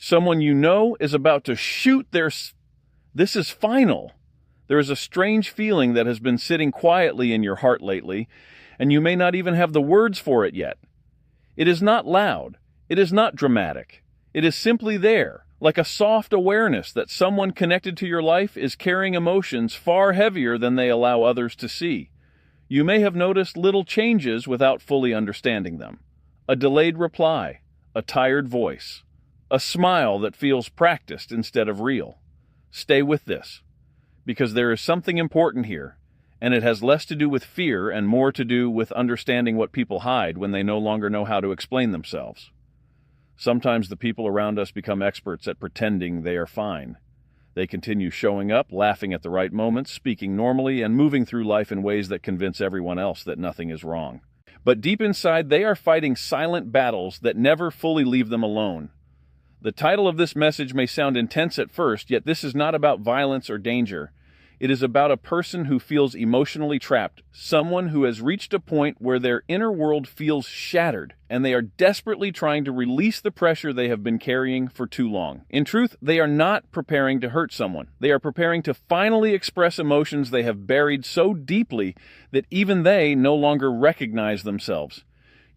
Someone you know is about to shoot This is final. There is a strange feeling that has been sitting quietly in your heart lately, and you may not even have the words for it yet. It is not loud. It is not dramatic. It is simply there, like a soft awareness that someone connected to your life is carrying emotions far heavier than they allow others to see. You may have noticed little changes without fully understanding them. A delayed reply, a tired voice, a smile that feels practiced instead of real. Stay with this, because there is something important here, and it has less to do with fear and more to do with understanding what people hide when they no longer know how to explain themselves. Sometimes the people around us become experts at pretending they are fine. They continue showing up, laughing at the right moments, speaking normally, and moving through life in ways that convince everyone else that nothing is wrong. But deep inside, they are fighting silent battles that never fully leave them alone. The title of this message may sound intense at first, yet this is not about violence or danger. It is about a person who feels emotionally trapped, someone who has reached a point where their inner world feels shattered, and they are desperately trying to release the pressure they have been carrying for too long. In truth, they are not preparing to hurt someone. They are preparing to finally express emotions they have buried so deeply that even they no longer recognize themselves.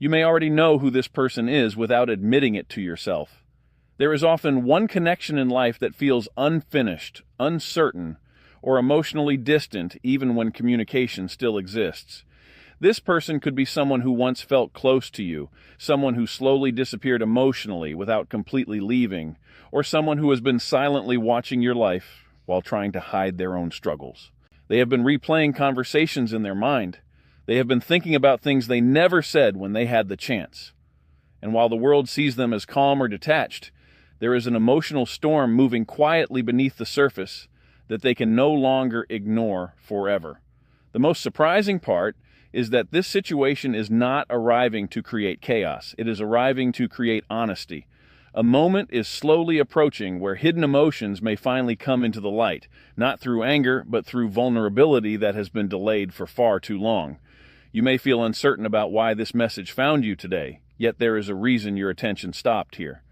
You may already know who this person is without admitting it to yourself. There is often one connection in life that feels unfinished, uncertain, or emotionally distant even when communication still exists. This person could be someone who once felt close to you, someone who slowly disappeared emotionally without completely leaving, or someone who has been silently watching your life while trying to hide their own struggles. They have been replaying conversations in their mind. They have been thinking about things they never said when they had the chance. And while the world sees them as calm or detached, there is an emotional storm moving quietly beneath the surface that they can no longer ignore forever. The most surprising part is that this situation is not arriving to create chaos. It is arriving to create honesty. A moment is slowly approaching where hidden emotions may finally come into the light, not through anger, but through vulnerability that has been delayed for far too long. You may feel uncertain about why this message found you today, yet there is a reason your attention stopped here.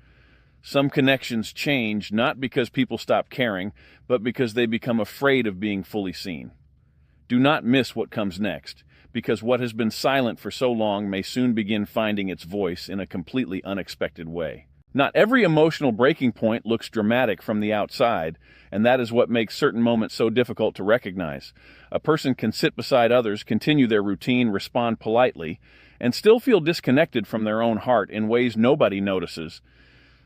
Some connections change not because people stop caring, but because they become afraid of being fully seen. Do not miss what comes next, because what has been silent for so long may soon begin finding its voice in a completely unexpected way. Not every emotional breaking point looks dramatic from the outside, and that is what makes certain moments so difficult to recognize. A person can sit beside others, continue their routine, respond politely, and still feel disconnected from their own heart in ways nobody notices.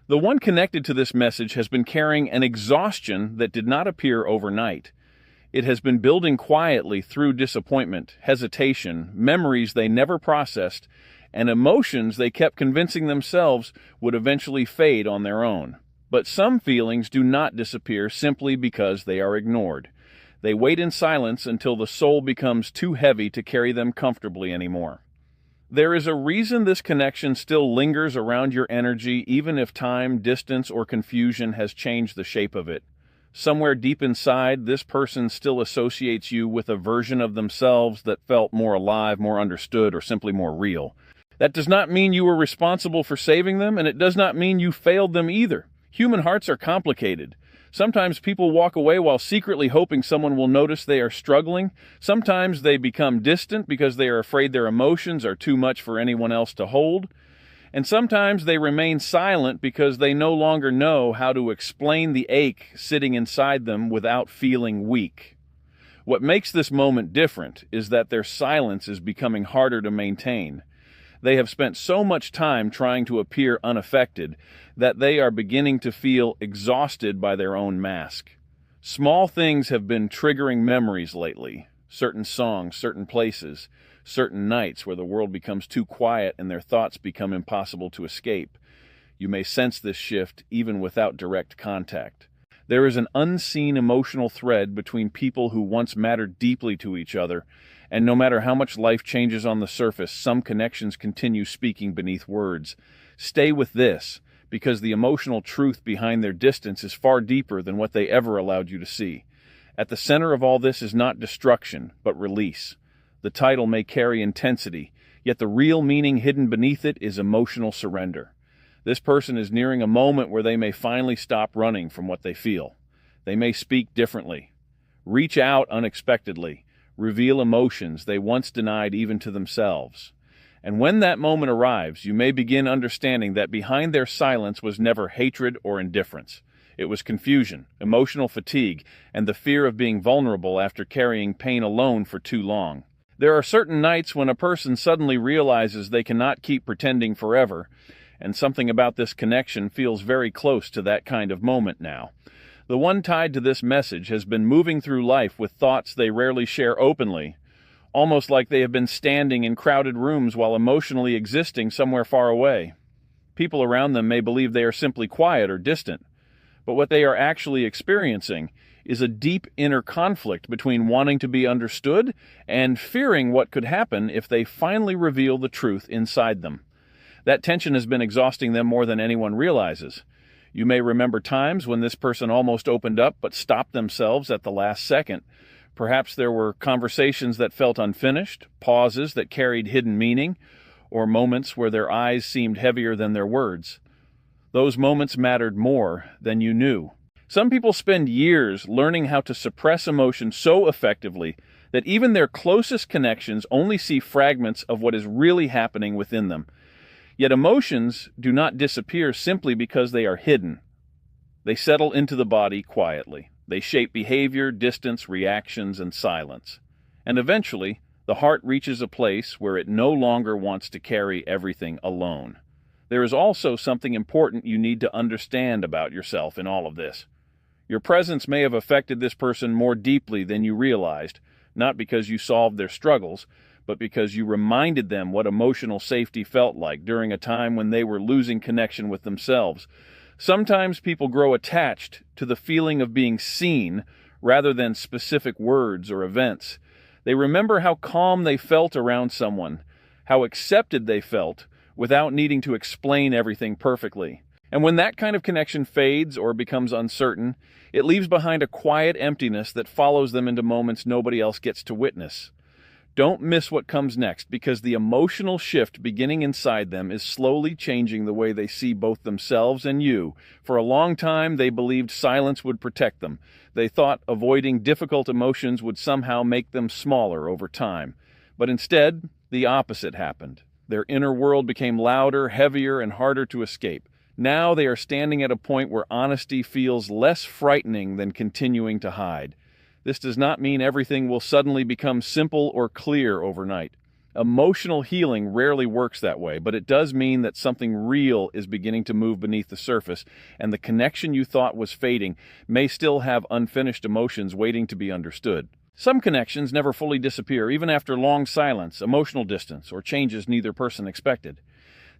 The one connected to this message has been carrying an exhaustion that did not appear overnight. It has been building quietly through disappointment, hesitation, memories they never processed, and emotions they kept convincing themselves would eventually fade on their own. But some feelings do not disappear simply because they are ignored. They wait in silence until the soul becomes too heavy to carry them comfortably anymore. There is a reason this connection still lingers around your energy, even if time, distance, or confusion has changed the shape of it. Somewhere deep inside, this person still associates you with a version of themselves that felt more alive, more understood, or simply more real. That does not mean you were responsible for saving them, and it does not mean you failed them either. Human hearts are complicated. Sometimes people walk away while secretly hoping someone will notice they are struggling. Sometimes they become distant because they are afraid their emotions are too much for anyone else to hold. And sometimes they remain silent because they no longer know how to explain the ache sitting inside them without feeling weak. What makes this moment different is that their silence is becoming harder to maintain. They have spent so much time trying to appear unaffected that they are beginning to feel exhausted by their own mask. Small things have been triggering memories lately. Certain songs, certain places, certain nights where the world becomes too quiet and their thoughts become impossible to escape. You may sense this shift even without direct contact. There is an unseen emotional thread between people who once mattered deeply to each other, and no matter how much life changes on the surface, some connections continue speaking beneath words. Stay with this, because the emotional truth behind their distance is far deeper than what they ever allowed you to see. At the center of all this is not destruction, but release. The title may carry intensity, yet the real meaning hidden beneath it is emotional surrender. This person is nearing a moment where they may finally stop running from what they feel. They may speak differently, reach out unexpectedly, reveal emotions they once denied even to themselves. And when that moment arrives, you may begin understanding that behind their silence was never hatred or indifference. It was confusion, emotional fatigue, and the fear of being vulnerable after carrying pain alone for too long. There are certain nights when a person suddenly realizes they cannot keep pretending forever, and something about this connection feels very close to that kind of moment now. The one tied to this message has been moving through life with thoughts they rarely share openly, almost like they have been standing in crowded rooms while emotionally existing somewhere far away. People around them may believe they are simply quiet or distant, but what they are actually experiencing is a deep inner conflict between wanting to be understood and fearing what could happen if they finally reveal the truth inside them. That tension has been exhausting them more than anyone realizes. You may remember times when this person almost opened up but stopped themselves at the last second. Perhaps there were conversations that felt unfinished, pauses that carried hidden meaning, or moments where their eyes seemed heavier than their words. Those moments mattered more than you knew. Some people spend years learning how to suppress emotion so effectively that even their closest connections only see fragments of what is really happening within them. Yet emotions do not disappear simply because they are hidden. They settle into the body quietly. They shape behavior, distance, reactions, and silence. And eventually, the heart reaches a place where it no longer wants to carry everything alone. There is also something important you need to understand about yourself in all of this. Your presence may have affected this person more deeply than you realized, not because you solved their struggles, but because you reminded them what emotional safety felt like during a time when they were losing connection with themselves. Sometimes people grow attached to the feeling of being seen rather than specific words or events. They remember how calm they felt around someone, how accepted they felt, without needing to explain everything perfectly. And when that kind of connection fades or becomes uncertain, it leaves behind a quiet emptiness that follows them into moments nobody else gets to witness. Don't miss what comes next, because the emotional shift beginning inside them is slowly changing the way they see both themselves and you. For a long time, they believed silence would protect them. They thought avoiding difficult emotions would somehow make them smaller over time. But instead, the opposite happened. Their inner world became louder, heavier, and harder to escape. Now they are standing at a point where honesty feels less frightening than continuing to hide. This does not mean everything will suddenly become simple or clear overnight. Emotional healing rarely works that way, but it does mean that something real is beginning to move beneath the surface, and the connection you thought was fading may still have unfinished emotions waiting to be understood. Some connections never fully disappear, even after long silence, emotional distance, or changes neither person expected.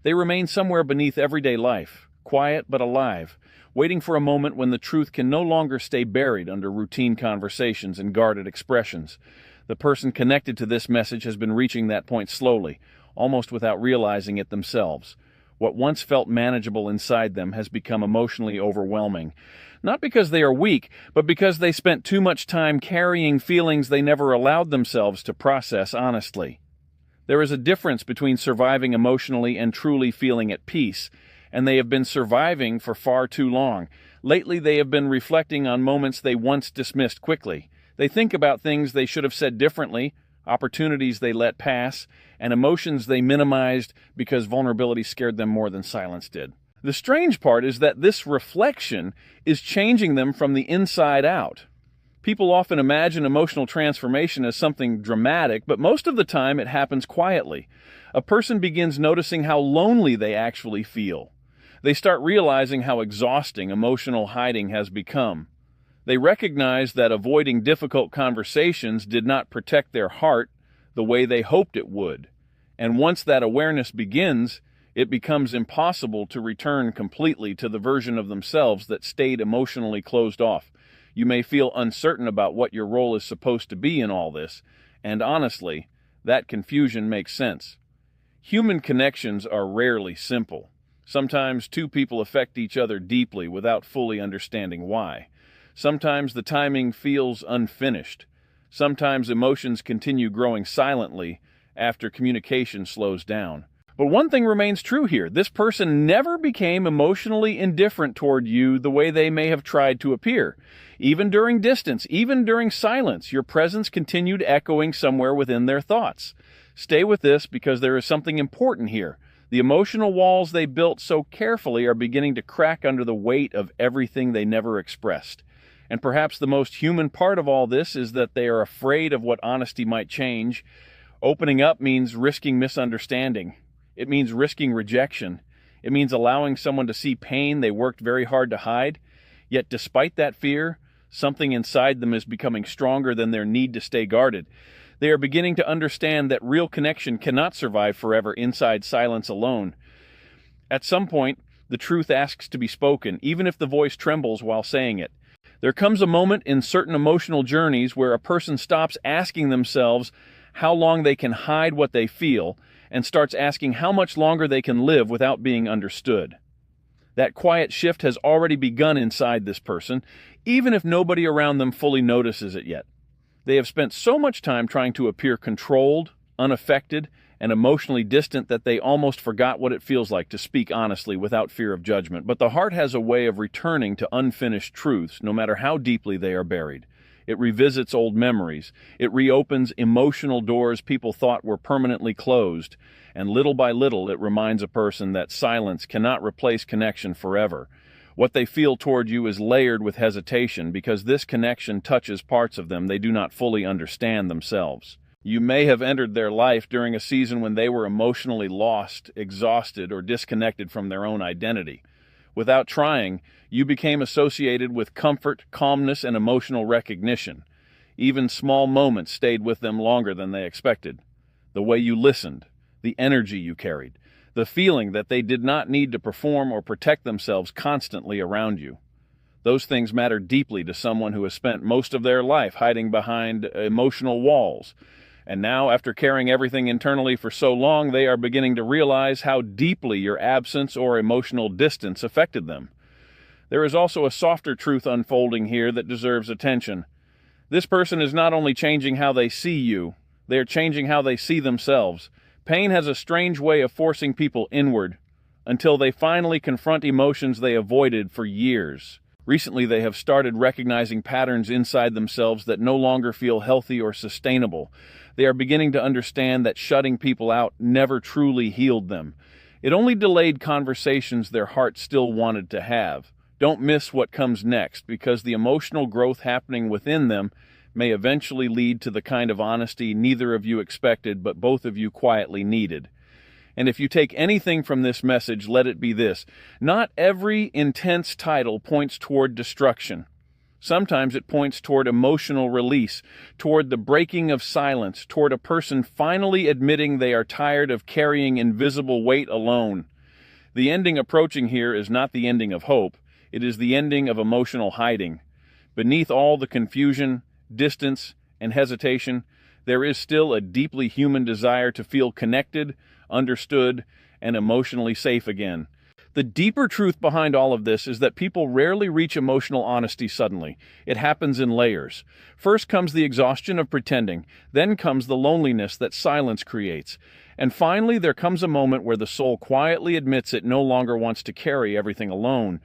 They remain somewhere beneath everyday life, quiet but alive, waiting for a moment when the truth can no longer stay buried under routine conversations and guarded expressions. The person connected to this message has been reaching that point slowly, almost without realizing it themselves. What once felt manageable inside them has become emotionally overwhelming. Not because they are weak, but because they spent too much time carrying feelings they never allowed themselves to process honestly. There is a difference between surviving emotionally and truly feeling at peace, and they have been surviving for far too long. Lately, they have been reflecting on moments they once dismissed quickly. They think about things they should have said differently, opportunities they let pass, and emotions they minimized because vulnerability scared them more than silence did. The strange part is that this reflection is changing them from the inside out. People often imagine emotional transformation as something dramatic, but most of the time it happens quietly. A person begins noticing how lonely they actually feel. They start realizing how exhausting emotional hiding has become. They recognize that avoiding difficult conversations did not protect their heart the way they hoped it would. And once that awareness begins, it becomes impossible to return completely to the version of themselves that stayed emotionally closed off. You may feel uncertain about what your role is supposed to be in all this, and honestly, that confusion makes sense. Human connections are rarely simple. Sometimes two people affect each other deeply without fully understanding why. Sometimes the timing feels unfinished. Sometimes emotions continue growing silently after communication slows down. But one thing remains true here. This person never became emotionally indifferent toward you the way they may have tried to appear. Even during distance, even during silence, your presence continued echoing somewhere within their thoughts. Stay with this because there is something important here. The emotional walls they built so carefully are beginning to crack under the weight of everything they never expressed. And perhaps the most human part of all this is that they are afraid of what honesty might change. Opening up means risking misunderstanding. It means risking rejection. It means allowing someone to see pain they worked very hard to hide. Yet despite that fear, something inside them is becoming stronger than their need to stay guarded. They are beginning to understand that real connection cannot survive forever inside silence alone. At some point, the truth asks to be spoken, even if the voice trembles while saying it. There comes a moment in certain emotional journeys where a person stops asking themselves how long they can hide what they feel and starts asking how much longer they can live without being understood. That quiet shift has already begun inside this person, even if nobody around them fully notices it yet. They have spent so much time trying to appear controlled, unaffected, and emotionally distant that they almost forgot what it feels like to speak honestly without fear of judgment. But the heart has a way of returning to unfinished truths, no matter how deeply they are buried. It revisits old memories. It reopens emotional doors people thought were permanently closed. And little by little, it reminds a person that silence cannot replace connection forever. What they feel toward you is layered with hesitation because this connection touches parts of them they do not fully understand themselves. You may have entered their life during a season when they were emotionally lost, exhausted, or disconnected from their own identity. Without trying, you became associated with comfort, calmness, and emotional recognition. Even small moments stayed with them longer than they expected. The way you listened, the energy you carried, the feeling that they did not need to perform or protect themselves constantly around you. Those things matter deeply to someone who has spent most of their life hiding behind emotional walls. And now, after carrying everything internally for so long, they are beginning to realize how deeply your absence or emotional distance affected them. There is also a softer truth unfolding here that deserves attention. This person is not only changing how they see you, they are changing how they see themselves. Pain has a strange way of forcing people inward until they finally confront emotions they avoided for years. Recently, they have started recognizing patterns inside themselves that no longer feel healthy or sustainable. They are beginning to understand that shutting people out never truly healed them. It only delayed conversations their heart still wanted to have. Don't miss what comes next, because the emotional growth happening within them may eventually lead to the kind of honesty neither of you expected, but both of you quietly needed. And if you take anything from this message, let it be this: not every intense title points toward destruction. Sometimes it points toward emotional release, toward the breaking of silence, toward a person finally admitting they are tired of carrying invisible weight alone. The ending approaching here is not the ending of hope. It is the ending of emotional hiding. Beneath all the confusion, distance, and hesitation, there is still a deeply human desire to feel connected, understood, and emotionally safe again. The deeper truth behind all of this is that people rarely reach emotional honesty suddenly. It happens in layers. First comes the exhaustion of pretending, then comes the loneliness that silence creates, and finally there comes a moment where the soul quietly admits it no longer wants to carry everything alone.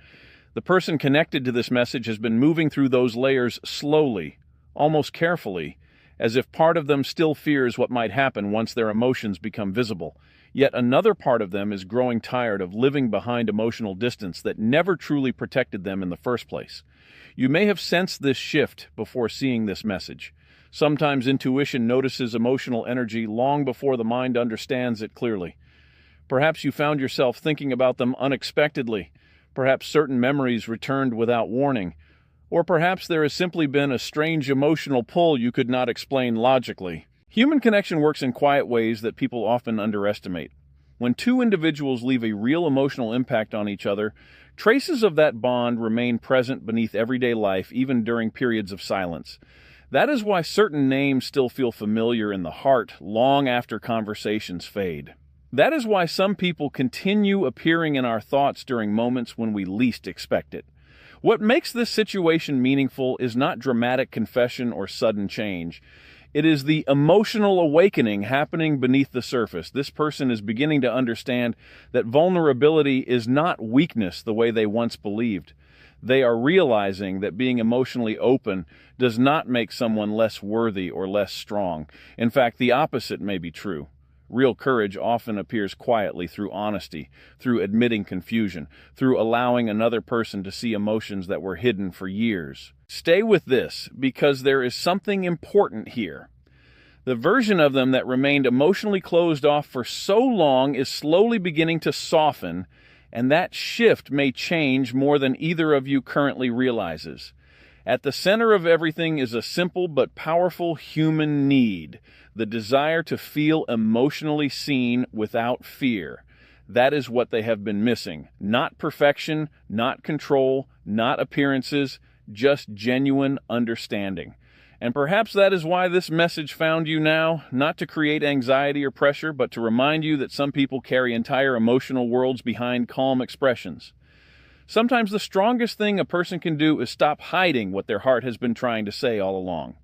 The person connected to this message has been moving through those layers slowly, almost carefully, as if part of them still fears what might happen once their emotions become visible. Yet another part of them is growing tired of living behind emotional distance that never truly protected them in the first place. You may have sensed this shift before seeing this message. Sometimes intuition notices emotional energy long before the mind understands it clearly. Perhaps you found yourself thinking about them unexpectedly. Perhaps certain memories returned without warning. Or perhaps there has simply been a strange emotional pull you could not explain logically. Human connection works in quiet ways that people often underestimate. When two individuals leave a real emotional impact on each other, traces of that bond remain present beneath everyday life, even during periods of silence. That is why certain names still feel familiar in the heart long after conversations fade. That is why some people continue appearing in our thoughts during moments when we least expect it. What makes this situation meaningful is not dramatic confession or sudden change. It is the emotional awakening happening beneath the surface. This person is beginning to understand that vulnerability is not weakness the way they once believed. They are realizing that being emotionally open does not make someone less worthy or less strong. In fact, the opposite may be true. Real courage often appears quietly through honesty, through admitting confusion, through allowing another person to see emotions that were hidden for years. Stay with this, because there is something important here. The version of them that remained emotionally closed off for so long is slowly beginning to soften, and that shift may change more than either of you currently realizes. At the center of everything is a simple but powerful human need, the desire to feel emotionally seen without fear. That is what they have been missing. Not perfection, not control, not appearances, just genuine understanding. And perhaps that is why this message found you now, not to create anxiety or pressure, but to remind you that some people carry entire emotional worlds behind calm expressions. Sometimes the strongest thing a person can do is stop hiding what their heart has been trying to say all along.